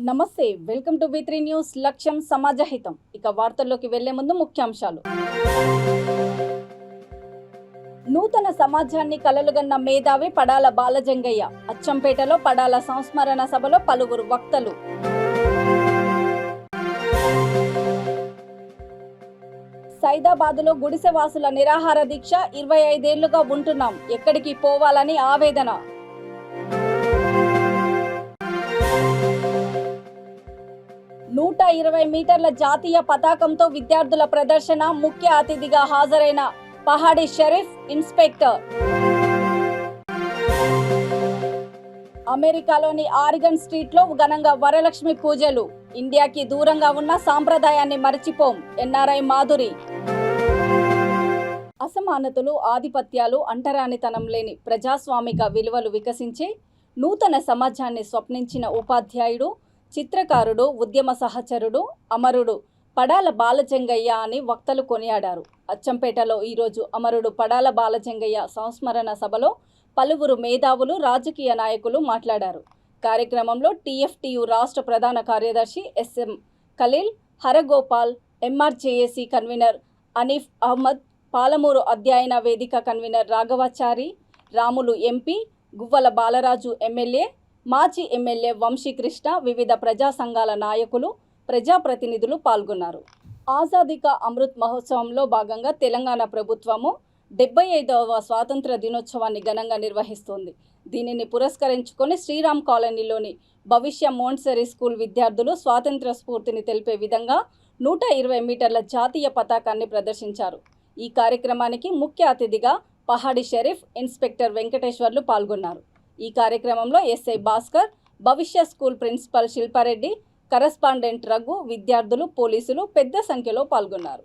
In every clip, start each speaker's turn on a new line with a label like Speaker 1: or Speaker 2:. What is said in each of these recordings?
Speaker 1: నమస్తే, welcome to V3 news. లక్ష్యం సమాజహితం. ఇక వార్తల్లోకి వెళ్లే ముందు ముఖ్యాంశాలు. నూతన సమాజాన్ని కలలుగన్న మేధావి పడాల బాలజంగయ్య. అచ్చంపేటలో పడాల సంస్మరణ సభలో పలువురు వక్తలు. సైదాబాదులో గుడిసెవాసుల నిరాహార దీక్ష. 25 ఏళ్లుగా ఉంటున్నాం, ఎక్కడికి పోవాలని ఆవేదన. నూట 20 మీటర్ల జాతీయ పతాకంతో విద్యార్థుల ప్రదర్శన. ముఖ్య అతిథిగా హాజరైన పహాడి షరీఫ్ ఇన్స్పెక్టర్. అమెరికాలోని ఆరిగన్ స్ట్రీట్లో ఘనంగా వరలక్ష్మి పూజలు. ఇండియాకి దూరంగా ఉన్న సాంప్రదాయాన్ని మరచిపోం. ఎన్ఆర్ఐ మాధురి. అసమానతలు, ఆధిపత్యాలు, అంటరానితనం లేని ప్రజాస్వామిక విలువలు వికసించే నూతన సమాజాన్ని స్వప్నించిన ఉపాధ్యాయుడు, చిత్రకారుడు, ఉద్యమ సహచరుడు, అమరుడు పడాల బాలజంగయ్య అని వక్తలు కొనియాడారు. అచ్చంపేటలో ఈరోజు అమరుడు పడాల బాలజంగయ్య సంస్మరణ సభలో పలువురు మేధావులు, రాజకీయ నాయకులు మాట్లాడారు. కార్యక్రమంలో TFTU రాష్ట్ర ప్రధాన కార్యదర్శి SM Khaleel, Haragopal, MRJAC convener Aneef Ahmed, Palamuru అధ్యయన వేదిక convener Raghavachari, Ramulu MP, Guvvala Balaraju MLA, మాజీ MLA వంశీకృష్ణ, వివిధ ప్రజా సంఘాల నాయకులు, ప్రజాప్రతినిధులు పాల్గొన్నారు. ఆజాదీ కా అమృత్ మహోత్సవంలో భాగంగా తెలంగాణ ప్రభుత్వము 75వ స్వాతంత్ర దినోత్సవాన్ని ఘనంగా నిర్వహిస్తోంది. దీనిని పురస్కరించుకొని శ్రీరామ్ కాలనీలోని భవిష్య మోంట్సరీ స్కూల్ విద్యార్థులు స్వాతంత్ర స్ఫూర్తిని తెలిపే విధంగా 120 మీటర్ల జాతీయ పతాకాన్ని ప్రదర్శించారు. ఈ కార్యక్రమానికి ముఖ్య అతిథిగా పహాడి షరీఫ్ ఇన్స్పెక్టర్ వెంకటేశ్వర్లు పాల్గొన్నారు. ఈ కార్యక్రమంలో SI Bhaskar, Bhavishya school principal Shilpareddy, correspondent Raghu, విద్యార్థులు, పోలీసులు పెద్ద సంఖ్యలో పాల్గొన్నారు.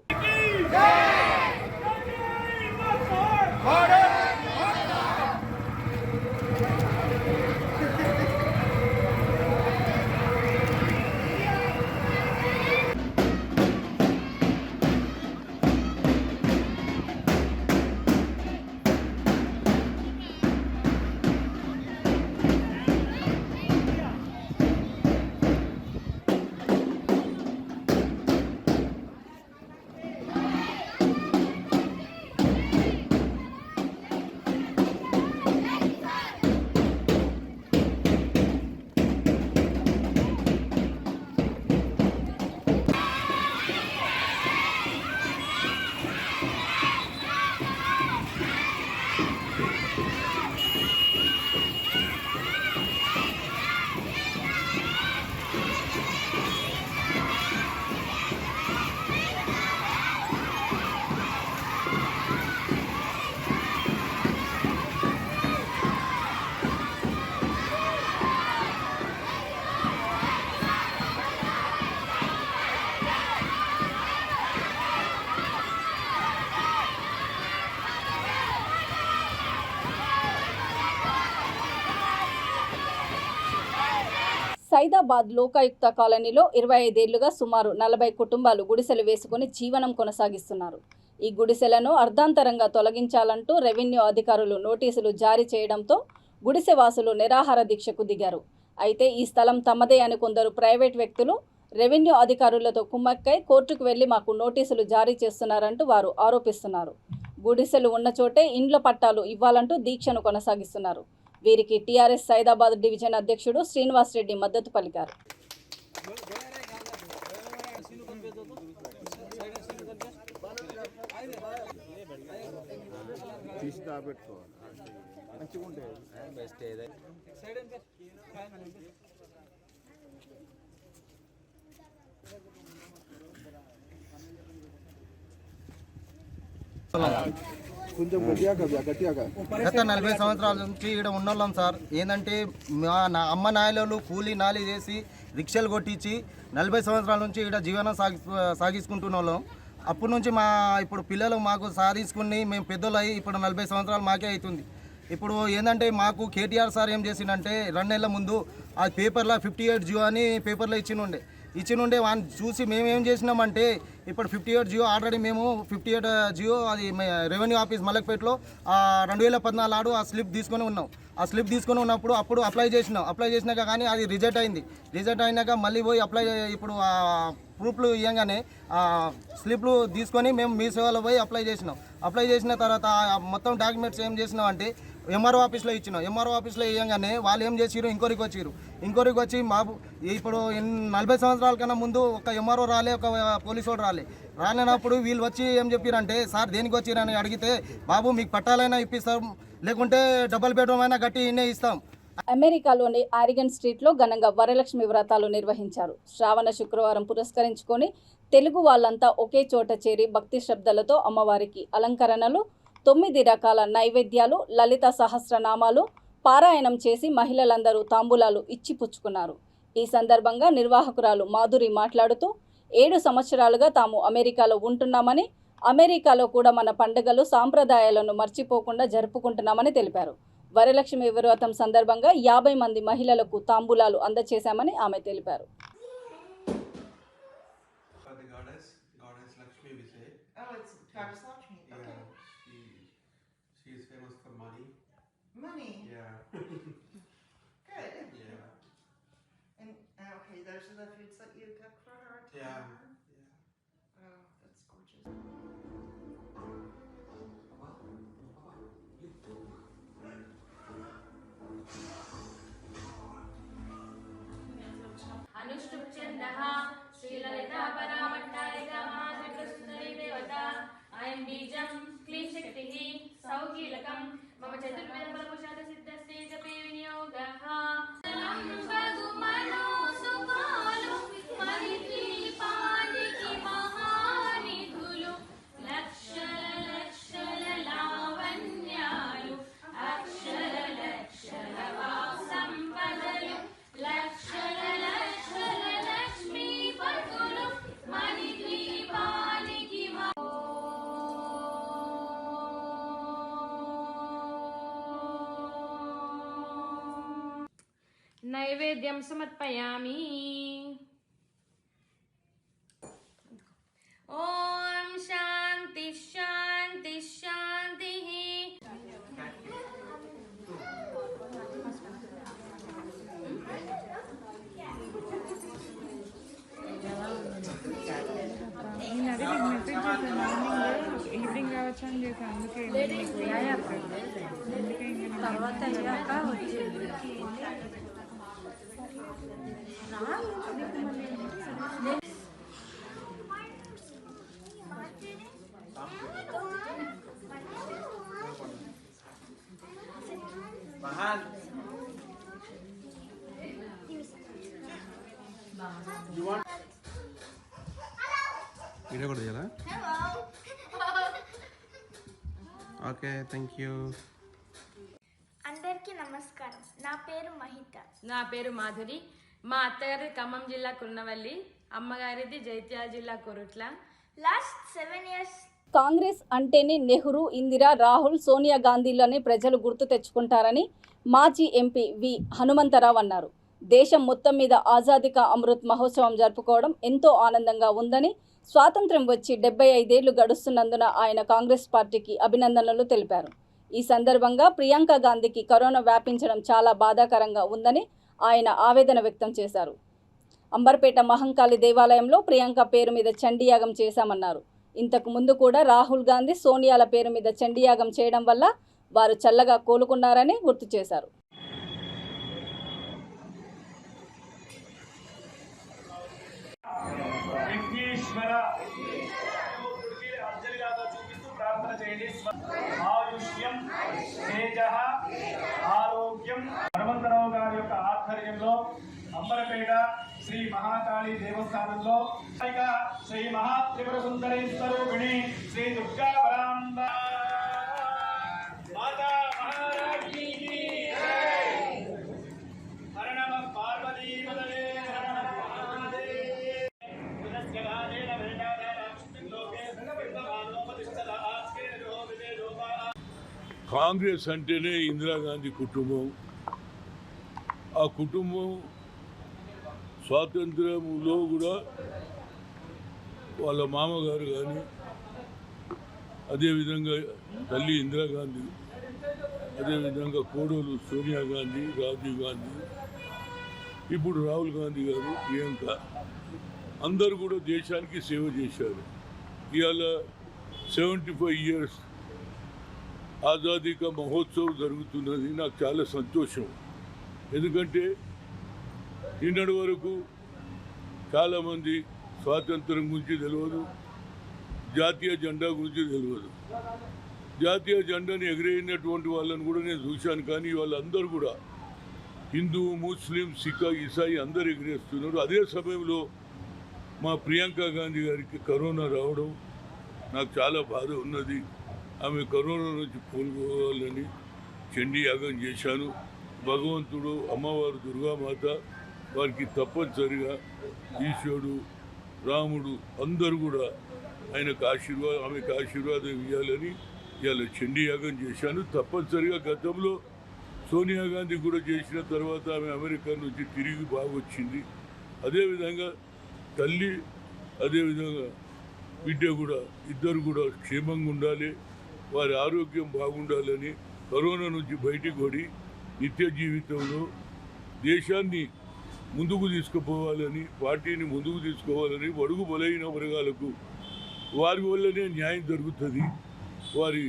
Speaker 1: సైదాబాద్ లోకాయుక్త కాలనీలో 25 ఏళ్లుగా సుమారు 40 కుటుంబాలు గుడిసెలు వేసుకుని జీవనం కొనసాగిస్తున్నారు. ఈ గుడిసెలను అర్ధాంతరంగా తొలగించాలంటూ రెవెన్యూ అధికారులు నోటీసులు జారీ చేయడంతో గుడిసెవాసులు నిరాహార దీక్షకు దిగారు. అయితే ఈ స్థలం తమదే అని కొందరు ప్రైవేట్ వ్యక్తులు రెవెన్యూ అధికారులతో కుమ్మక్కై కోర్టుకు వెళ్లి మాకు నోటీసులు జారీ చేస్తున్నారంటూ వారు ఆరోపిస్తున్నారు. గుడిసెలు ఉన్న చోటే ఇండ్ల పట్టాలు ఇవ్వాలంటూ దీక్షను కొనసాగిస్తున్నారు. వీరికి TRS సైదాబాద్ డివిజన్ అధ్యక్షుడు శ్రీనివాస్ రెడ్డి మద్దతు పలికారు.
Speaker 2: గత 40 సంవత్సరాల నుంచి ఇక్కడ ఉన్నోళ్ళం సార్. ఏంటంటే మా అమ్మ నాయనలు కూలీ నాలి చేసి రిక్షలు కొట్టించి 40 సంవత్సరాల నుంచి ఇక్కడ జీవనం సాగించుకుంటున్న వాళ్ళం. అప్పటి నుంచి ఇప్పుడు పిల్లలు మాకు సాధించుకుని మేము పెద్దోళ్ళు అయ్యి ఇప్పుడు 40 సంవత్సరాలు మాకే అవుతుంది. ఇప్పుడు ఏంటంటే మాకు KTR సార్ ఏం చేసిండంటే 2 నెలల ముందు ఆ పేపర్లో 58 జియో అని పేపర్లో ఇచ్చినుండే. ఇచ్చి నుండే వాడిని చూసి మేము ఏం చేసినామంటే ఇప్పుడు 58 జియో ఆల్రెడీ మేము 58 జియో అది రెవెన్యూ ఆఫీస్ మలక్పేటలో 2014 ఆడు ఆ స్లిప్ తీసుకొని ఉన్నాం. ఆ స్లిప్ తీసుకొని ఉన్నప్పుడు అప్పుడు అప్లై చేసినాక కానీ అది రిజెక్ట్ అయింది. రిజెక్ట్ అయినాక మళ్ళీ పోయి ఇప్పుడు ఆ ప్రూఫ్లు ఇవ్వగానే స్లిప్లు తీసుకొని మేము మీ సేవలో పోయి అప్లై చేసిన తర్వాత మొత్తం డాక్యుమెంట్స్ ఏం చేసినాం అంటే ఎంఆర్ఓ ఆఫీస్లో ఇచ్చినాం. ఎంఆర్ఓ ఆఫీస్లో ఇవ్వగానే వాళ్ళు ఏం చేసిరు, ఇంకోరికి వచ్చి మాకు ఇప్పుడు 40 సంవత్సరాల కన్నా ముందు ఒక ఎంఆర్ఓ రాలే, ఒక పోలీసు వాడు రాలేనప్పుడు వీళ్ళు వచ్చి ఏం చెప్పారంటే, సార్ దేనికి వచ్చిరని అడిగితే, బాబు మీకు పట్టాలైనా ఇప్పిస్తాం, లేకుంటే డబుల్ బెడ్రూమ్ అయినా కట్టి ఇన్నే ఇస్తాం.
Speaker 1: అమెరికాలోని ఆరిగన్ స్ట్రీట్లో ఘనంగా వరలక్ష్మి వ్రతాలు నిర్వహించారు. శ్రావణ శుక్రవారం పురస్కరించుకొని తెలుగు వాళ్ళంతా ఒకే చోట చేరి భక్తి శ్రద్ధలతో అమ్మవారికి అలంకరణలు, 9 రకాల నైవేద్యాలు, లలిత సహస్రనామాలు పారాయణం చేసి మహిళలందరూ తాంబూలాలు ఇచ్చి పుచ్చుకున్నారు. ఈ సందర్భంగా నిర్వాహకురాలు మాధురి మాట్లాడుతూ 7 సంవత్సరాలుగా తాము అమెరికాలో ఉంటున్నామని, అమెరికాలో కూడా మన పండుగలు సాంప్రదాయాలను మర్చిపోకుండా జరుపుకుంటున్నామని తెలిపారు. వరలక్ష్మి వ్రతం సందర్భంగా 50 మంది మహిళలకు తాంబూలాలు అందజేశామని ఆమె తెలిపారు.
Speaker 3: Money? Yeah. Good.
Speaker 4: Yeah.
Speaker 3: And, okay, those are the foods that you cook for her?
Speaker 4: Yeah.
Speaker 3: Oh, that's gorgeous.
Speaker 5: अनुष्टुप चंदः श्रीललिता परामट्टारिका महाजगत्सुंदरी देवता अयं बीजं क्लीं शक्तिः सौकीलकं मम चतुर्वेद फलपुषाद सिद्धस्ते जपे विनियोगः भगुमनो सुकालो मणिकी पाणिकी महानिधुलु लक्षल लावण्यालु अक्षर लक्षल संपदलु लक्षल लक्ष्मी पतुलु मणिकी पाणिकी नैवेद्यं समर्पयामि। ओम शांति शांति शांतिः।
Speaker 6: ఈవినింగ్ రావచ్చు అని చెప్పి అందుకే తర్వాత అయ్యాక వచ్చింది.
Speaker 4: వీడియో కూడా చేయాలా? Okay, thank you.
Speaker 7: అందరికీ నమస్కారం. నా పేరు మహిత.
Speaker 5: నా పేరు మాధురి. మా అత్తగారి ఖమ్మం జిల్లా కున్నవల్లి, అమ్మగారిది జైత్యాల జిల్లా కొరుట్ల.
Speaker 7: లాస్ట్ 7 years
Speaker 1: కాంగ్రెస్ అంటేనే నెహ్రూ, ఇందిరా, రాహుల్, సోనియా గాంధీలోనే ప్రజలు గుర్తు తెచ్చుకుంటారని మాజీ ఎంపీ వి హనుమంతరావు అన్నారు. దేశం మొత్తం మీద ఆజాదీ కా అమృత్ మహోత్సవం జరుపుకోవడం ఎంతో ఆనందంగా ఉందని, స్వాతంత్ర్యం వచ్చి 75 ఏళ్లు గడుస్తున్నందున ఆయన కాంగ్రెస్ పార్టీకి అభినందనలు తెలిపారు. ఈ సందర్భంగా ప్రియాంక గాంధీకి కరోనా వ్యాపించడం చాలా బాధాకరంగా ఉందని ఆయన ఆవేదన వ్యక్తం చేశారు. అంబర్పేట మహంకాళి దేవాలయంలో ప్రియాంక పేరు మీద చండీయాగం చేశామన్నారు. ఇంతకు ముందు కూడా రాహుల్ గాంధీ, సోనియాల పేరు మీద చండీయాగం చేయడం వల్ల వారు చల్లగా కోలుకున్నారని గుర్తు చేశారు.
Speaker 8: హనుమంతరావు గారి యొక్క ఆధ్వర్యంలో అంబరపేట శ్రీ మహాకాళి దేవస్థానంలో శ్రీ మహాత్రిపుర సుందరేశ్వరూపిణి శ్రీ దుర్గా పరాంబ మాతా మహారాజ్ఞి హర నమః పార్వతీపతయే హర నమః మహాదేవ్ పునశ్చగానేన వేదాదారాక్షిలోకే సంగవిద్వానోపతిష్టద ఆస్కేరో విదేరోపా.
Speaker 9: కాంగ్రెస్ అంటేనే ఇందిరాగాంధీ కుటుంబం. ఆ కుటుంబం స్వాతంత్రంలో కూడా వాళ్ళ మామగారు కానీ అదేవిధంగా తల్లి ఇందిరాగాంధీ, అదేవిధంగా కోడలు సోనియా గాంధీ, రాజీవ్ గాంధీ, ఇప్పుడు రాహుల్ గాంధీ గారు, ప్రియాంక అందరూ కూడా దేశానికి సేవ చేశారు. ఇవాళ 75 ఇయర్స్ ఆజాదీ కా మహోత్సవం జరుగుతున్నది. నాకు చాలా సంతోషం. ఎందుకంటే నిన్నటి వరకు చాలామంది స్వాతంత్రం గురించి తెలియదు, జాతీయ జెండా గురించి తెలియదు. జాతీయ జెండాని ఎగిరేసినటువంటి వాళ్ళని కూడా నేను చూశాను. కానీ వాళ్ళందరూ కూడా హిందూ, ముస్లిం, సిక్, ఇసాయి అందరూ ఎగిరేస్తున్నారు. అదే సమయంలో మా ప్రియాంక గాంధీ గారికి కరోనా రావడం నాకు చాలా బాధ ఉన్నది. ఆమె కరోనా నుంచి కోలుకోవాలని చండీ యాగం చేశాను. భగవంతుడు, అమ్మవారు దుర్గామాత వారికి తప్పనిసరిగా ఈశ్వరుడు, రాముడు అందరూ కూడా ఆమెకు ఆశీర్వాదం ఇవ్వాలని ఇవాళ చండీ యాగం చేశాను. తప్పనిసరిగా గతంలో సోనియా గాంధీ కూడా చేసిన తర్వాత ఆమె అమెరికా నుంచి తిరిగి బాగొచ్చింది. అదేవిధంగా తల్లి, అదేవిధంగా బిడ్డ కూడా ఇద్దరు కూడా క్షేమంగా ఉండాలి, వారి ఆరోగ్యం బాగుండాలని, కరోనా నుంచి బయటికి పడి నిత్య జీవితంలో దేశాన్ని ముందుకు తీసుకుపోవాలని, పార్టీని ముందుకు తీసుకోవాలని, బడుగు బలైన వర్గాలకు వారి వల్లనే న్యాయం జరుగుతుంది. వారి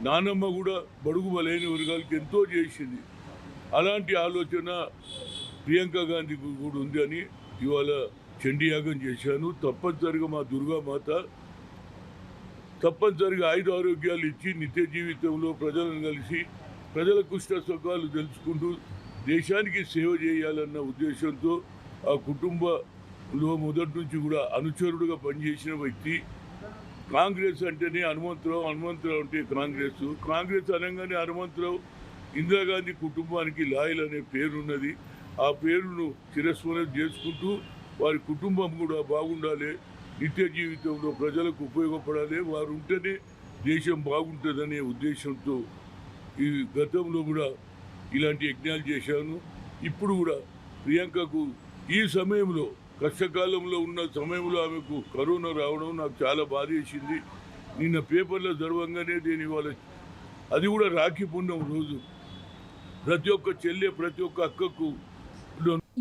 Speaker 9: నానమ్మ కూడా బడుగు బలైన వర్గాలకు ఎంతో చేసింది. అలాంటి ఆలోచన ప్రియాంక గాంధీకి కూడా ఉంది అని ఇవాళ చండీ యాగం చేశాను. తప్పనిసరిగా మా దుర్గామాత తప్పనిసరిగా ఆయుధ ఆరోగ్యాలు ఇచ్చి నిత్య జీవితంలో ప్రజలను కలిసి ప్రజల కుష్ట సుఖాలు తెలుసుకుంటూ దేశానికి సేవ చేయాలన్న ఉద్దేశంతో ఆ కుటుంబంలో మొదటి నుంచి కూడా అనుచరుడుగా పనిచేసిన వ్యక్తి. కాంగ్రెస్ అంటేనే హనుమంతరావు, హనుమంతరావు అంటే కాంగ్రెస్ అనగానే హనుమంతరావు ఇందిరాగాంధీ కుటుంబానికి లాయల్ అనే పేరున్నది. ఆ పేరును చిరస్మరణ చేసుకుంటూ వారి కుటుంబం కూడా బాగుండాలి, నిత్య జీవితంలో ప్రజలకు ఉపయోగపడాలి, వారు ఉంటేనే దేశం బాగుంటుందనే ఉద్దేశంతో ఈ గతంలో కూడా ఇలాంటి యజ్ఞాలు చేశాను. ఇప్పుడు కూడా ప్రియాంకకు ఈ సమయంలో కష్టకాలంలో ఉన్న సమయంలో ఆమెకు కరోనా రావడం నాకు చాలా బాధ వేసింది. నిన్న పేపర్లో జరగంగానే నేను ఇవాళ అది కూడా రాఖీ పుణ్యం రోజు ప్రతి ఒక్క చెల్లె, ప్రతి ఒక్క అక్కకు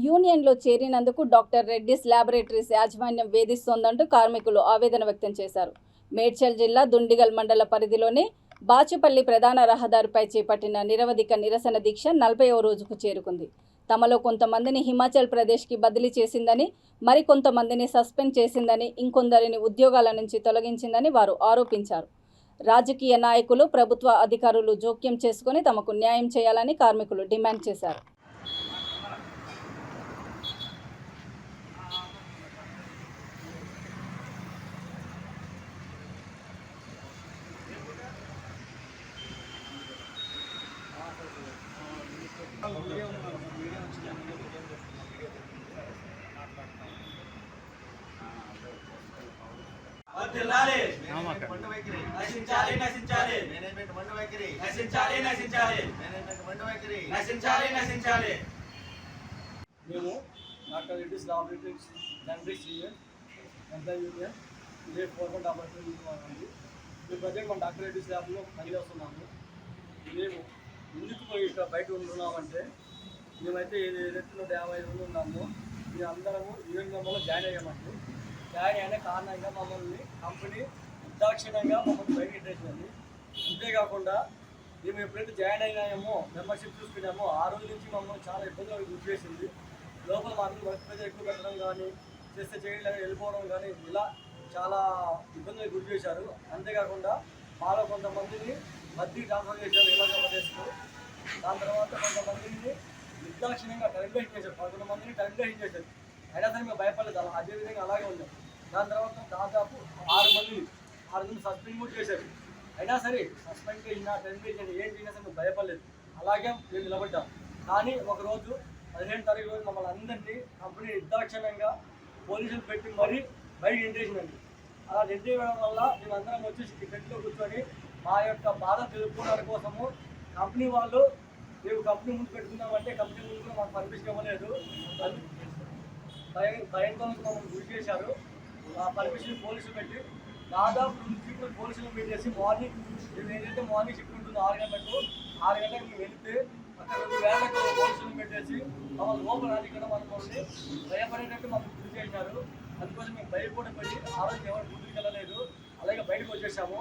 Speaker 1: యూనియన్లో చేరినందుకు డాక్టర్ రెడ్డిస్ ల్యాబొరేటరీస్ యాజమాన్యం వేధిస్తోందంటూ కార్మికులు ఆవేదన వ్యక్తం చేశారు. మేడ్చల్ జిల్లా దుండిగల్ మండల పరిధిలోని బాచుపల్లి ప్రధాన రహదారిపై చేపట్టిన నిరవధిక నిరసన దీక్ష 40వ రోజుకు చేరుకుంది. తమలో కొంతమందిని హిమాచల్ ప్రదేశ్కి బదిలీ చేసిందని, మరికొంతమందిని సస్పెండ్ చేసిందని, ఇంకొందరిని ఉద్యోగాల నుంచి తొలగించిందని వారు ఆరోపించారు. రాజకీయ నాయకులు, ప్రభుత్వ అధికారులు జోక్యం చేసుకుని తమకు న్యాయం చేయాలని కార్మికులు డిమాండ్ చేశారు.
Speaker 10: మేము Doctor Reddy's Laboratories employee union ఇదే ఫోర్మెంట్ ఆపరేషన్ ఉంది. మేము ప్రజెంట్ మన డాక్టర్ రెడ్డిస్ ల్యాబ్లో పనిచేస్తున్నాము. మేము ఎందుకు ఇక్కడ బయట ఉంటున్నామంటే మేమైతే ఏదైతే 150 మంది ఉన్నామో మేము అందరము యూనియన్ మెంబర్లో జాయిన్ అయ్యామండి. జాయిన్ అయిన కారణంగా మమ్మల్ని కంపెనీ నిర్దాక్షిణ్యంగా మమ్మల్ని బయటకి పెట్టేసింది. అంతేకాకుండా మేము ఎప్పుడైతే జాయిన్ అయినామో, మెంబర్షిప్ చూసుకున్నామో ఆ రోజు నుంచి మమ్మల్ని చాలా ఇబ్బందులు గురి చేసింది. లోపల మాత్రం వర్క్ ప్రెజర్ ఎక్కువ పెట్టడం కానీ, చేస్తే చేయడం వెళ్ళిపోవడం కానీ ఇలా చాలా ఇబ్బందులు గురి చేశారు. అంతేకాకుండా మాలో కొంతమందిని బద్దీ ట్రాన్స్ఫర్ చేశారు హిమాచల్ ప్రదేశ్లో. దాని తర్వాత కొంతమందిని నిర్దాక్షిణ్యంగా టైంలో హిట్ చేశారు, 11 మందిని టైంలో హిట్ చేశారు. అయినా సరే మేము భయపడలేదు, అదేవిధంగా అలాగే ఉన్నాం. దాని తర్వాత దాదాపు 6 మందిని సస్పెండ్ కూడా చేశారు. అయినా సరే సస్పెండ్ చేసినా, టైం చేసినా, ఏం చేసినా సరే మేము భయపడలేదు, అలాగే మేము నిలబడ్డాం. కానీ ఒకరోజు 15వ తారీఖు రోజు మమ్మల్ని అందరినీ కంపెనీ నిర్దాక్షిణ్యంగా పోలీసులు పెట్టి మరీ బయట ఎంటేసిందండి. అలా ఎంటేయడం వల్ల మేమందరం వచ్చేసి టెంట్లో కూర్చొని మా యొక్క బాధ తెలుపుకోవడం కోసము కంపెనీ వాళ్ళు మేము కంపెనీ ముందు పెట్టుకున్నామంటే కంపెనీ ముందు మాకు పర్మిషన్ ఇవ్వలేదు. భయంతో మమ్మల్ని గురి చేశారు. పర్మిషన్ పోలీసులు పెట్టి దాదాపు 2 ట్రిప్పులు పోలీసులు పెట్టేసి మార్నింగ్ మేము ఏదైతే మార్నింగ్ షిఫ్ట్ ఉంటుందో 6 గంటలకు మేము వెళ్తే అక్కడ 2 వేలకు పోలీసులు పెట్టేసి మమ్మల్ని లోపల ఇక్కడ మమ్మల్ని భయపడేటట్టు మమ్మల్ని గురి చేశారు. అందుకోసం మేము భయపడి ఆ రోజు ఎవరు గుర్తుకు వెళ్ళలేదు, అలాగే బయటకు వచ్చేసాము.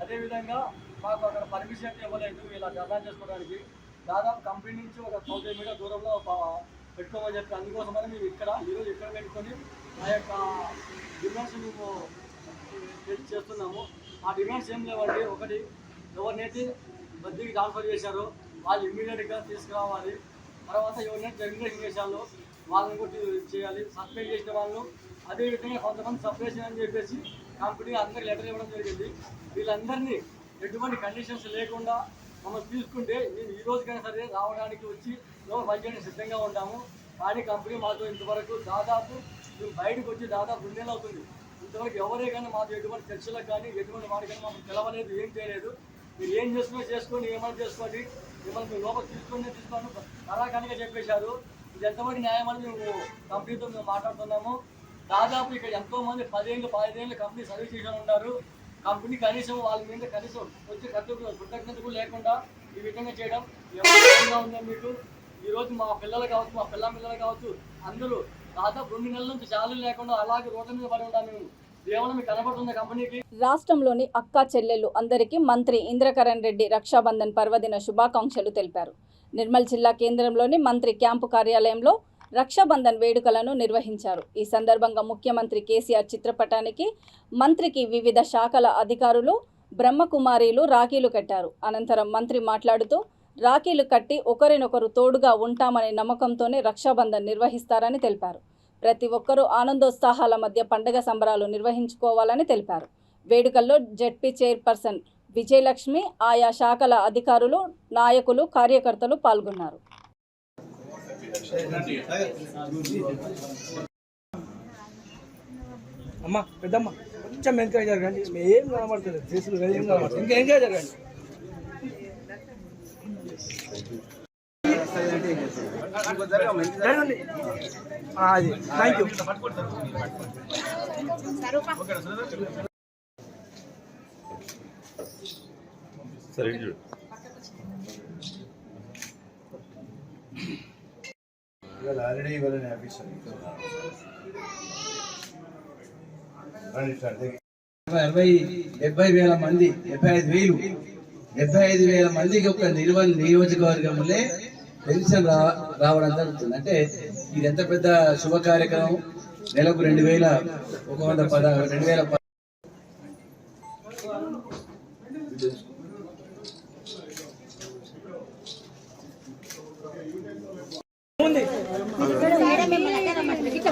Speaker 10: అదేవిధంగా మాకు అక్కడ పర్మిషన్ అయితే ఇవ్వలేదు ఇలా ధర్నా చేసుకోవడానికి. దాదాపు కంపెనీ నుంచి ఒక 1000 మీటర్ దూరంలో పెట్టుకోమని చెప్పి అందుకోసమని మేము ఈరోజు ఇక్కడ పెట్టుకొని మా యొక్క డిమాండ్స్ మేము చేస్తున్నాము. ఆ డిమాండ్స్ ఏం లేవండి. ఒకటి, ఎవరినైతే బద్దీకి ట్రాన్స్ఫర్ చేశారో వాళ్ళు ఇమ్మీడియట్గా తీసుకురావాలి. తర్వాత ఎవరినైతే జనరేషన్ చేశారో వాళ్ళని కూడా చేయాలి. సస్పెండ్ చేసిన వాళ్ళు అదేవిధంగా కొంతమంది సపరేషన్ అని చెప్పేసి కంపెనీ అందరికీ లెటర్ ఇవ్వడం జరిగింది. వీళ్ళందరినీ ఎటువంటి కండిషన్స్ లేకుండా మమ్మల్ని తీసుకుంటే మేము ఈ రోజుకైనా సరే రావడానికి వచ్చి పనిచేయడానికి సిద్ధంగా ఉంటాము. కానీ కంపెనీ మాతో ఇంతవరకు దాదాపు మేము బయటకు వచ్చి దాదాపు 2 నెలలు అవుతుంది. ఇంతవరకు ఎవరే కానీ మాతో ఎటువంటి చర్చలకు కానీ ఎటువంటి వాడి కానీ మాకు తెలవలేదు, ఏం చేయలేదు. మీరు ఏం చేసుకున్నా చేసుకోండి, ఏమైనా చేసుకోండి, మిమ్మల్ని మేము లోపల తీసుకోండి అలాగనిగా చెప్పేశారు. ఇది ఎంతవరకు న్యాయం అని మేము కంపెనీతో మేము మాట్లాడుతున్నాము. దాదాపు ఇక్కడ ఎంతోమంది 10 ఏళ్ళు 15 ఏళ్ళు కంపెనీ సర్వీస్ చేసిన ఉన్నారు. కంపెనీ కనీసం వాళ్ళ మీద కనీసం వచ్చి కృతజ్ఞత కూడా లేకుండా ఈ విధంగా చేయడం ఎవరిగా ఉందని మీకు ఈరోజు మా పిల్లలు కావచ్చు, మా పిల్లలు కావచ్చు, అందరూ దాదాపు 2 నెలల నుంచి శాలరీ లేకుండా అలాగే రోడ్ల మీద పడి ఉంటాం. మేము కేవలం మీకు కనబడుతుంది కంపెనీకి.
Speaker 1: రాష్ట్రంలోని అక్కా చెల్లెళ్లు అందరికీ మంత్రి ఇంద్రకరణ్ రెడ్డి రక్షాబంధన్ పర్వదిన శుభాకాంక్షలు తెలిపారు. నిర్మల్ జిల్లా కేంద్రంలోని మంత్రి క్యాంపు కార్యాలయంలో రక్షాబంధన్ వేడుకలను నిర్వహించారు. ఈ సందర్భంగా ముఖ్యమంత్రి కేసీఆర్ చిత్రపటానికి మంత్రికి వివిధ శాఖల అధికారులు బ్రహ్మకుమారీలు రాఖీలు కట్టారు. అనంతరం మంత్రి మాట్లాడుతూ రాఖీలు కట్టి ఒకరినొకరు తోడుగా ఉంటామనే నమ్మకంతోనే రక్షాబంధన్ నిర్వహిస్తారని తెలిపారు. ప్రతి ఒక్కరూ ఆనందోత్సాహాల మధ్య పండుగ సంబరాలు నిర్వహించుకోవాలని తెలిపారు. వేడుకల్లో జెడ్పీ చైర్పర్సన్ విజయలక్ష్మి, ఆయా శాఖల అధికారులు, నాయకులు, కార్యకర్తలు పాల్గొన్నారు.
Speaker 10: అమ్మ పెద్దమ్మ కొంచెం ఎంకరేజ్ జరగండి. ఏం కనబడుతుంది ఫేసులు ఏం కనబడుతుంది, ఇంకా ఎంకరేజ్ జరగండి. అది థ్యాంక్ యూ.
Speaker 9: సరే
Speaker 11: ఆల్రెడీ ఇవ్వాలని ఆఫీసర్ 70,000 మంది 75,000 మందికి ఒక నిర్మల్ నియోజకవర్గంలో పెన్షన్ రావడం జరుగుతుంది. అంటే ఇది ఎంత పెద్ద శుభ కార్యక్రమం. నెలకు 2,110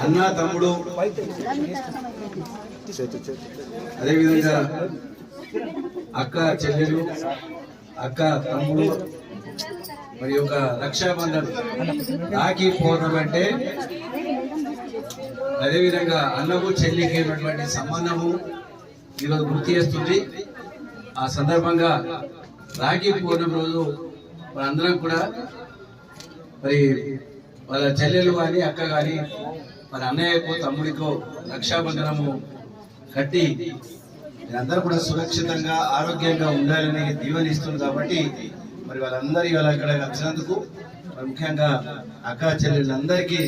Speaker 11: అన్న తమ్ముడు, అదేవిధంగా అక్క చెల్లెలు, అక్క తమ్ముడు, మరి ఒక రక్షాబంధన్ రాఖీ పౌర్ణమి అంటే అదేవిధంగా అన్నకు చెల్లికి ఉన్నటువంటి సంబంధము ఈరోజు గుర్తు చేస్తుంది. ఆ సందర్భంగా రాఖీ పౌర్ణమి రోజు మనందరం కూడా మరి వాళ్ళ చెల్లెలు కానీ అక్క కానీ మరి అన్నయ్యకు తమ్ముడికో రక్షాబంధనము కట్టి అందరూ కూడా సురక్షితంగా ఆరోగ్యంగా ఉండాలని దీవెనిస్తుంది. కాబట్టి మరి వాళ్ళందరూ ఇవాళ ఇక్కడ వచ్చినందుకు మరి ముఖ్యంగా అక్క చెల్లెళ్ళందరికీ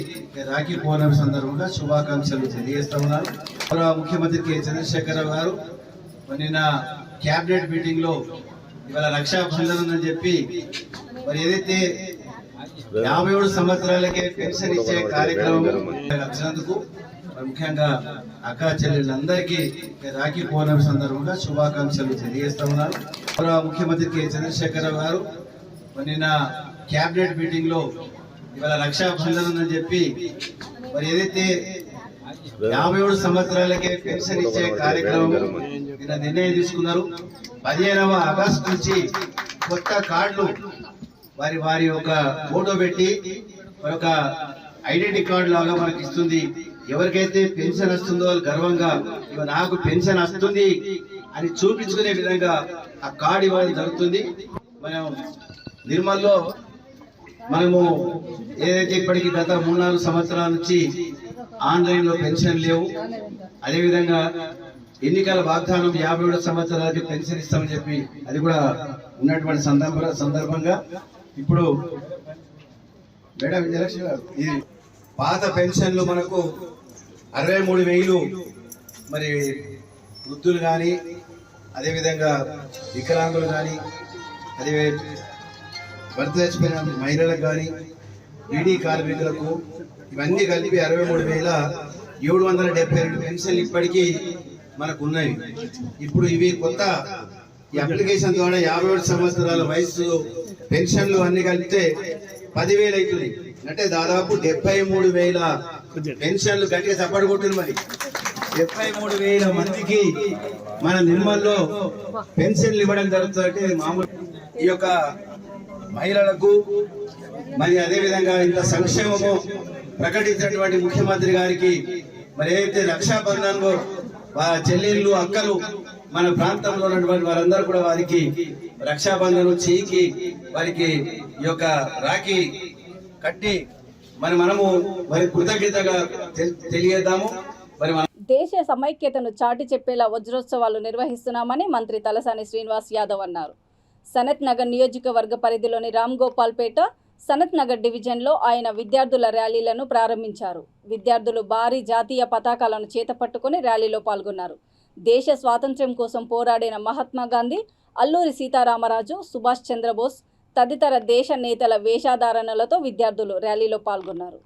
Speaker 11: రాఖీ పౌర్ణమి సందర్భంగా శుభాకాంక్షలు తెలియజేస్తా ఉన్నారు. ముఖ్యమంత్రి కె చంద్రశేఖరరావు గారు నిన్న క్యాబినెట్ మీటింగ్ లో ఇవాళ రక్షాబంధన్ అని చెప్పి మరి ఏదైతే 57 సంవత్సరాలకే పెన్షన్ ఇచ్చే కార్యక్రమం వచ్చినందుకు ముఖ్యంగా అక్క చెల్లెళ్ళందరికీ రాఖీ పౌర్ణమి సందర్భంగా శుభాకాంక్షలు తెలియజేస్తా ఉన్నారు. ముఖ్యమంత్రి కె చంద్రశేఖరరావు గారు నిన్న క్యాబినెట్ మీటింగ్ లో ఇవాళ రక్షాబంధన్ అని చెప్పి మరి ఏదైతే 57 సంవత్సరాలకే పెన్షన్ ఇచ్చే కార్యక్రమం నిన్న నిర్ణయం తీసుకున్నారు. 15వ ఆగస్టు నుంచి కొత్త కార్డులు వారి యొక్క ఫోటో పెట్టి ఒక ఐడెంటిటీ కార్డు లాగా మనకి ఇస్తుంది. ఎవరికైతే పెన్షన్ వస్తుందో వాళ్ళు గర్వంగా నాకు పెన్షన్ వస్తుంది అని చూపించుకునే విధంగా ఆ కార్డు ఇవ్వడం జరుగుతుంది. మనం నిర్మల్లో మనము ఏదైతే ఇప్పటికీ గత 3-4 సంవత్సరాల నుంచి ఆన్లైన్లో పెన్షన్ లేవు. అదేవిధంగా ఎన్నికల వాగ్దానం 57 సంవత్సరాలకి పెన్షన్ ఇస్తామని చెప్పి అది కూడా ఉన్నటువంటి సందర్భంగా ఇప్పుడు మేడం విజయలక్ష్మి గారు, ఇది పాత పెన్షన్లు మనకు 63,000 మరి వృద్ధులు కానీ, అదేవిధంగా వికలాంగులు కానీ, అదే భర్త చచ్చిపోయిన మహిళలకు కానీ, బీడీ కార్మికులకు, ఇవన్నీ కలిపి 63,772 పెన్షన్లు ఇప్పటికీ మనకు ఉన్నాయి. ఇప్పుడు ఇవి కొత్త ఈ అప్లికేషన్ ద్వారా 57 సంవత్సరాల వయసు పెన్షన్లు అన్ని కలిపితే 10,000 అవుతుంది. అంటే దాదాపు 73,000 పెన్షన్లు గట్టిగా చప్పటి కొట్టింది. మరి 73,000 మందికి మన నిర్మల్లో పెన్షన్లు ఇవ్వడం జరుగుతుందంటే మామూలు ఈ యొక్క మహిళలకు మరి అదేవిధంగా ఇంత సంక్షేమము ప్రకటించినటువంటి ముఖ్యమంత్రి గారికి మరి ఏదైతే రక్షాబంధన్ చెల్లెళ్ళు అక్కలు మన ప్రాంతంలో ఉన్నటువంటి వారందరూ కూడా వారికి రక్షాబంధన్ చేయికి వారికి ఈ యొక్క రాఖీ కట్టి మనము మరి కృతజ్ఞతగా తెలియజేద్దాము. మరి
Speaker 1: దేశ సమైక్యతను చాటి చెప్పేలా వజ్రోత్సవాలు నిర్వహిస్తున్నామని మంత్రి తలసాని శ్రీనివాస్ యాదవ్ అన్నారు. సనత్ నగర్ నియోజకవర్గ పరిధిలోని రామ్ గోపాల్పేట సనత్ నగర్ డివిజన్లో ఆయన విద్యార్థుల ర్యాలీలను ప్రారంభించారు. విద్యార్థులు భారీ జాతీయ పతాకాలను చేతపట్టుకుని ర్యాలీలో పాల్గొన్నారు. దేశ స్వాతంత్ర్యం కోసం పోరాడిన మహాత్మా గాంధీ, అల్లూరి సీతారామరాజు, సుభాష్ చంద్రబోస్ తదితర దేశ నేతల వేషధారణలతో విద్యార్థులు ర్యాలీలో పాల్గొన్నారు.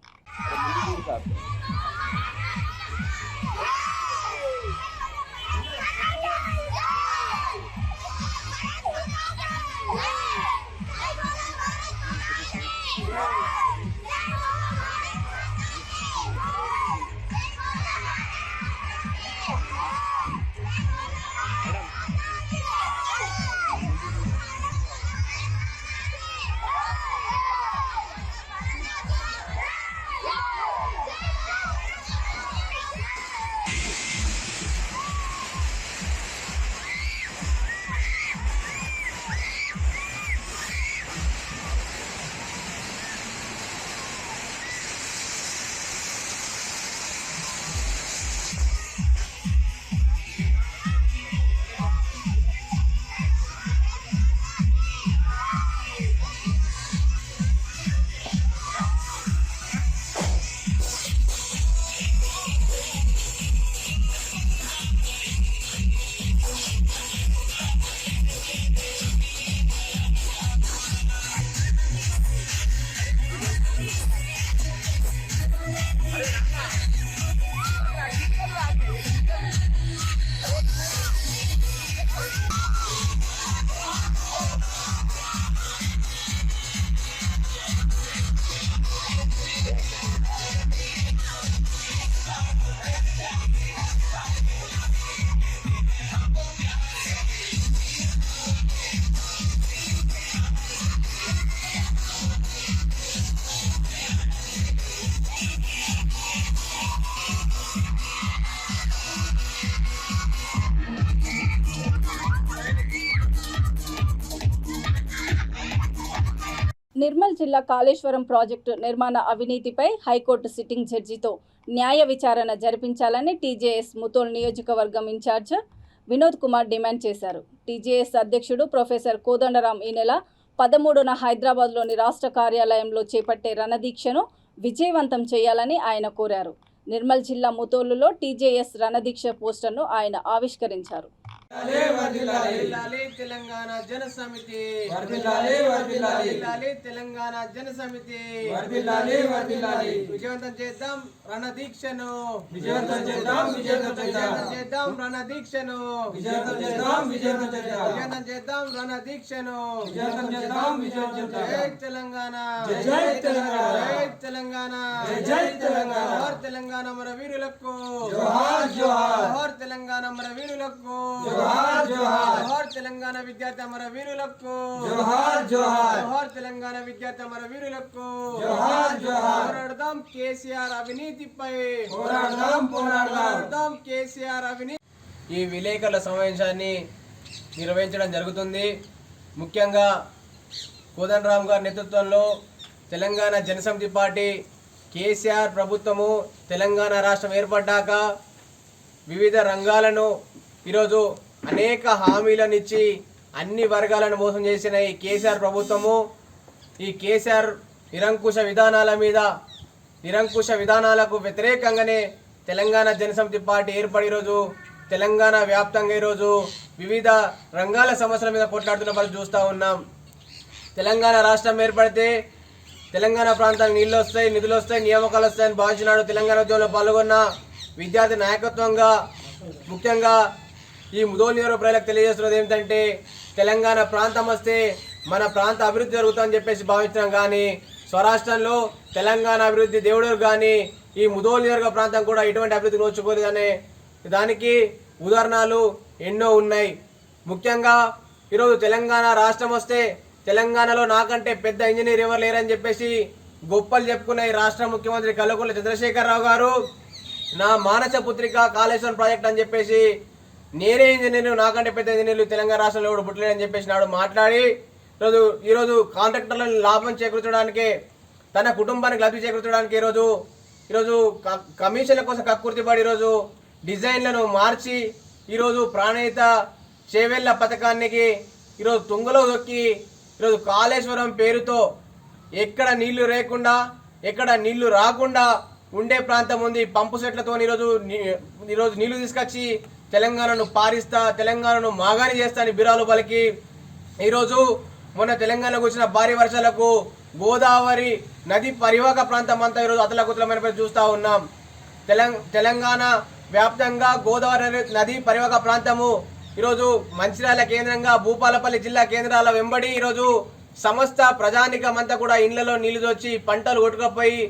Speaker 1: నిర్మల్ జిల్లా కాళేశ్వరం ప్రాజెక్టు నిర్మాణ అవినీతిపై హైకోర్టు సిట్టింగ్ జడ్జితో న్యాయ విచారణ జరిపించాలని టీజేఎస్ ముతోల్ నియోజకవర్గం ఇన్ఛార్జ్ వినోద్ కుమార్ డిమాండ్ చేశారు. టీజేఎస్ అధ్యక్షుడు ప్రొఫెసర్ కోదండరాం ఈ నెల 13న హైదరాబాద్లోని రాష్ట్ర కార్యాలయంలో చేపట్టే రణదీక్షను విజయవంతం చేయాలని ఆయన కోరారు. నిర్మల్ జిల్లా ముతోలులో టీజేఎస్ రణదీక్ష పోస్టర్ను ఆయన ఆవిష్కరించారు.
Speaker 10: తెలంగాణ జన సమితి తెలంగాణ జన సమితి విజయవంతం చేద్దాం రణదీక్షను చేద్దాం రణదీక్షను విజయవంతం చేద్దాం రణదీక్షను జై తెలంగాణ జై తెలంగాణ జోహార్ తెలంగాణ మన వీరులకు జోహార్ తెలంగాణ మన వీరులకు జోహార్ తెలంగాణ విద్యార్థి అమర వీరులకు జోహార్ తెలంగాణ విద్యార్థి అమర వీరులకు పోరాడదాం కేసీఆర్ అవినీతిపై పోరాడదాం కేసీఆర్ అవినీతి. ఈ విలేకరుల సమావేశాన్ని నిర్వహించడం జరుగుతుంది. ముఖ్యంగా కోదండరాం గారి నేతృత్వంలో తెలంగాణ జనసమితి పార్టీ కేసీఆర్ ప్రభుత్వము తెలంగాణ రాష్ట్రం ఏర్పడ్డాక వివిధ రంగాలను ఈరోజు అనేక హామీలను ఇచ్చి అన్ని వర్గాలను మోసం చేసిన ఈ కేసీఆర్ ప్రభుత్వము ఈ కేసీఆర్ నిరంకుశ విధానాలకు వ్యతిరేకంగానే తెలంగాణ జనసమితి పార్టీ ఏర్పడి ఈరోజు తెలంగాణ వ్యాప్తంగా ఈరోజు వివిధ రంగాల సమస్యల మీద కొట్లాడుతున్న పరిస్థితి చూస్తూ ఉన్నాం. తెలంగాణ రాష్ట్రం ఏర్పడితే తెలంగాణ ప్రాంతానికి నీళ్ళు వస్తాయి, నిధులు వస్తాయి, నియామకాలు వస్తాయని భావించినాడు. తెలంగాణ ఉద్యమంలో పాల్గొన్న విద్యార్థి నాయకత్వంగా ముఖ్యంగా ఈ ముదోల్ నియోజకవర్గ ప్రజలకు తెలియజేస్తున్నది ఏమిటంటే తెలంగాణ ప్రాంతం వస్తే మన ప్రాంత అభివృద్ధి జరుగుతుందని చెప్పేసి భావించినాం. కానీ స్వరాష్ట్రంలో తెలంగాణ అభివృద్ధి దేవుడు కానీ ఈ ముదోల్ నియోజకవర్గ ప్రాంతం కూడా ఇటువంటి అభివృద్ధి నోచుకోలేదనే దానికి ఉదాహరణలు ఎన్నో ఉన్నాయి. ముఖ్యంగా ఈరోజు తెలంగాణ రాష్ట్రం వస్తే తెలంగాణలో నాకంటే పెద్ద ఇంజనీర్ ఎవరు లేరని చెప్పేసి గొప్పలు చెప్పుకున్న ఈ రాష్ట్ర ముఖ్యమంత్రి కల్వకుంట్ల చంద్రశేఖరరావు గారు నా మానస పుత్రిక కాళేశ్వరం ప్రాజెక్ట్ అని చెప్పేసి నేనే ఇంజనీర్, నాకంటే పెద్ద ఇంజనీర్లు తెలంగాణ రాష్ట్రంలో కూడా పుట్టలేదని చెప్పేసి నాడు మాట్లాడి ఈరోజు కాంట్రాక్టర్లను లాభం చేకూర్చడానికి తన కుటుంబానికి లబ్ధి చేకూర్చడానికి ఈరోజు కమిషన్ల కోసం కక్కుర్తిపడి ఈరోజు డిజైన్లను మార్చి ఈరోజు ప్రాణహిత చేవెళ్ళ పథకానికి ఈరోజు తుంగలో దొక్కి ఈరోజు కాళేశ్వరం పేరుతో ఎక్కడ నీళ్లు లేకుండా ఎక్కడ నీళ్లు రాకుండా ఉండే ప్రాంతం ఉంది. పంపు సెట్లతో ఈరోజు నీళ్లు తీసుకొచ్చి తెలంగాణను పారిస్తా, తెలంగాణను మాగాని చేస్తా అని బిరాలు పలికి ఈరోజు మొన్న తెలంగాణకు వచ్చిన భారీ వర్షాలకు గోదావరి నది పరివాహక ప్రాంతం అంతా ఈరోజు అతలకుతలమైన చూస్తూ ఉన్నాం. తెలంగాణ వ్యాప్తంగా గోదావరి నది పరివాహక ప్రాంతము ఈరోజు మంచిర్యాల కేంద్రంగా భూపాలపల్లి జిల్లా కేంద్రాల వెంబడి ఈరోజు సమస్త ప్రజానికం అంతా కూడా ఇళ్లలో నీళ్లు దొచ్చి పంటలు కొట్టుకపోయి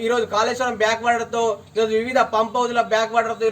Speaker 10: ఈరోజు కాళేశ్వరం బ్యాక్ వాటర్తో ఈరోజు వివిధ పంప్ హౌజ్ల బ్యాక్ వాటర్తో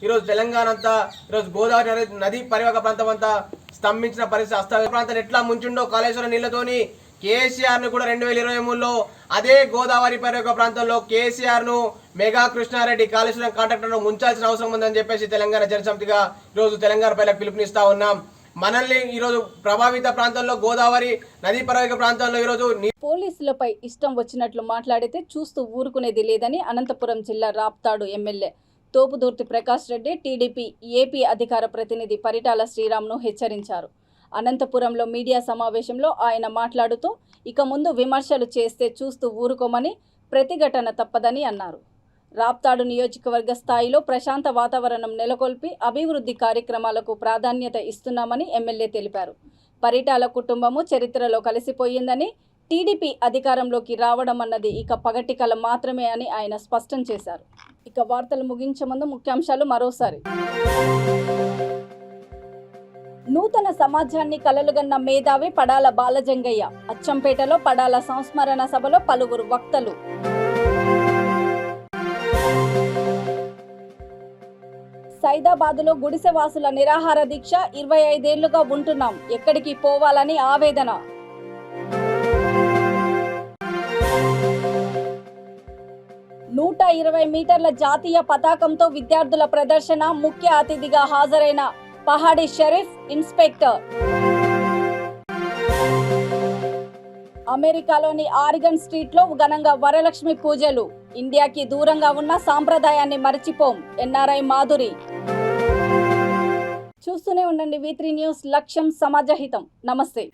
Speaker 10: ఈరోజు తెలంగాణ అంతా ఈరోజు గోదావరి నది పరివాహక ప్రాంతం అంతా స్తంభించిన పరిస్థితి. అస్తవ్యస్త ప్రాంతాన్ని ఎట్లా ముంచుండో కాళేశ్వరం నీళ్లతోని కేసీఆర్ ను కూడా 2023లో అదే గోదావరి పరివాహక ప్రాంతంలో కేసీఆర్ ను మెగా కృష్ణారెడ్డి కాళేశ్వరం కాంట్రాక్టర్ను ముంచాల్సిన అవసరం ఉందని చెప్పేసి తెలంగాణ జనసమితిగా ఈరోజు తెలంగాణ ప్రజలకు పిలుపునిస్తా ఉన్నాం. మనల్ని ఈరోజు ప్రభావిత ప్రాంతంలో గోదావరి నదీ పరివాహక ప్రాంతంలో ఈరోజు
Speaker 1: పోలీసులపై ఇష్టం వచ్చినట్లు మాట్లాడితే చూస్తూ ఊరుకునేది లేదని అనంతపురం జిల్లా Raptadu MLA Thopudurthi Prakash Reddy TDP AP అధికార ప్రతినిధి పరిటాల శ్రీరామ్ను హెచ్చరించారు. అనంతపురంలో మీడియా సమావేశంలో ఆయన మాట్లాడుతూ ఇక ముందు విమర్శలు చేస్తే చూస్తూ ఊరుకోమని, ప్రతిఘటన తప్పదని అన్నారు. రాప్తాడు నియోజకవర్గ స్థాయిలో ప్రశాంత వాతావరణం నెలకొల్పి అభివృద్ధి కార్యక్రమాలకు ప్రాధాన్యత ఇస్తున్నామని ఎమ్మెల్యే తెలిపారు. పరిటాల కుటుంబము చరిత్రలో కలిసిపోయిందని, టీడీపీ అధికారంలోకి రావడం అన్నది ఇక పగటి కల మాత్రమే అని ఆయన స్పష్టం చేశారు. ఇక వార్తలు ముగించే ముందు ముఖ్యాంశాలు మరోసారి. నూతన సమాజాన్ని కలలుగన్న మేధావి పడాల బాలజంగయ్య. అచ్చంపేటలో పడాల సంస్మరణ సభలో పలువురు వక్తలు. సైదాబాదులో గుడిసెవాసుల నిరాహార దీక్ష. 25 ఏళ్లుగా ఉంటున్నాం, ఎక్కడికి పోవాలని ఆవేదన. నూట 20 మీటర్ల జాతీయ పతాకంతో విద్యార్థుల ప్రదర్శన. ముఖ్య అతిథిగా హాజరైన పహాడి షరీఫ్ ఇన్స్పెక్టర్. అమెరికాలోని ఆరిగన్ స్ట్రీట్లో ఘనంగా వరలక్ష్మి పూజలు. ఇండియాకి దూరంగా ఉన్న సాంప్రదాయాన్ని మరచిపోం. ఎన్ఆర్ఐ మాధురి. చూస్తూనే ఉండండి V3 న్యూస్, లక్ష్యం సమాజహితం. నమస్తే.